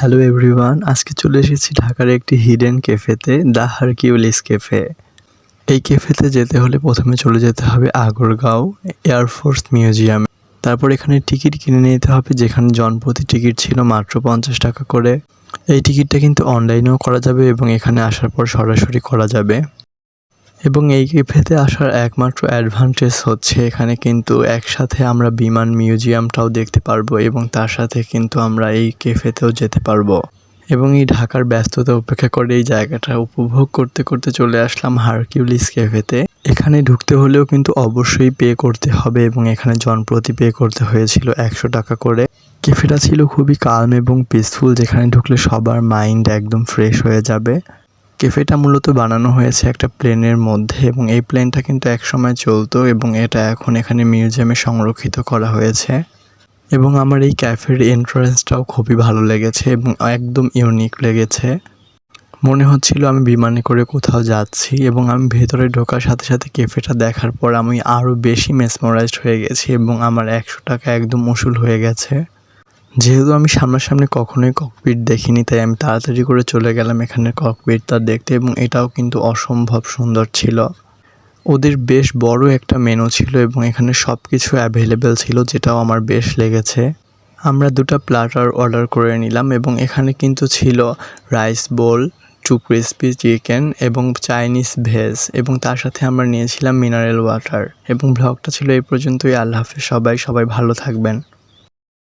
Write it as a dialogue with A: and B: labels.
A: Hello everyone, আজকে চলে এসেছি ঢাকার একটি হিডেন ক্যাফেতে, দ্য হারকিউলিস ক্যাফে। এই ক্যাফেতে যেতে হলে প্রথমে চলে যেতে হবে আগারগাঁও এয়ারফোর্স মিউজিয়ামে। তারপর এখানে টিকিট কিনে নিতে হবে, যেখানে জনপ্রতি টিকিট ছিল মাত্র 50 টাকা করে। এই টিকিটটা কিন্তু অনলাইনেও করা যাবে এবং এখানে আসার পর সরাসরি করা যাবে। এবং এই ক্যাফেতে আসার একমাত্র অ্যাডভান্টেজ হচ্ছে এখানে কিন্তু একসাথে আমরা বিমান মিউজিয়ামটাও দেখতে পারবো এবং তার সাথে কিন্তু আমরা এই ক্যাফেতেও যেতে পারবো। এবং এই ঢাকার ব্যস্ততা উপেক্ষা করে এই জায়গাটা উপভোগ করতে করতে চলে আসলাম হারকিউলিস ক্যাফেতে। এখানে ঢুকতে হলেও কিন্তু অবশ্যই পে করতে হবে এবং এখানে জনপ্রতি পে করতে হয়েছিল 100 টাকা করে। ক্যাফেটা ছিল খুবই কালম এবং পিসফুল, যেখানে ঢুকলে সবার মাইন্ড একদম ফ্রেশ হয়ে যাবে। ক্যাফেটা মূলত বানানো হয়েছে একটা প্লেনের মধ্যে এবং এই প্লেনটা কিন্তু একসময় চলতো এবং এটা এখন এখানে মিউজিয়ামে সংরক্ষিত করা হয়েছে। এবং আমার এই ক্যাফের এন্ট্রান্সটাও খুবই ভালো লেগেছে এবং একদম ইউনিক লেগেছে। মনে হচ্ছিল আমি বিমানে করে কোথাও যাচ্ছি এবং আমি ভেতরে ঢোকার সাথে সাথে ক্যাফেটা দেখার পর আমি আরও বেশি মেসমারাইজড হয়ে গেছি এবং আমার 100 টাকা একদম উসুল হয়ে গেছে। যেহেতু আমি সামনাসামনি কখনোই ককপিট দেখিনি, তাই আমি তাড়াতাড়ি করে চলে গেলাম এখানে ককপিটটা দেখতে এবং এটাও কিন্তু অসম্ভব সুন্দর ছিল। ওদের বেশ বড় একটা মেনু ছিল এবং এখানে সব কিছু অ্যাভেলেবেল ছিল, যেটাও আমার বেশ লেগেছে। আমরা 2টা প্ল্যাটার অর্ডার করে নিলাম এবং এখানে কিন্তু ছিল রাইস বোল, 2 ক্রিসপি চিকেন এবং চাইনিজ ভেজ এবং তার সাথে আমরা নিয়েছিলাম মিনারেল ওয়াটার। এবং ব্লগটা ছিল এই পর্যন্তই। আল্লাহ হাফেজ সবাই ভালো থাকবেন।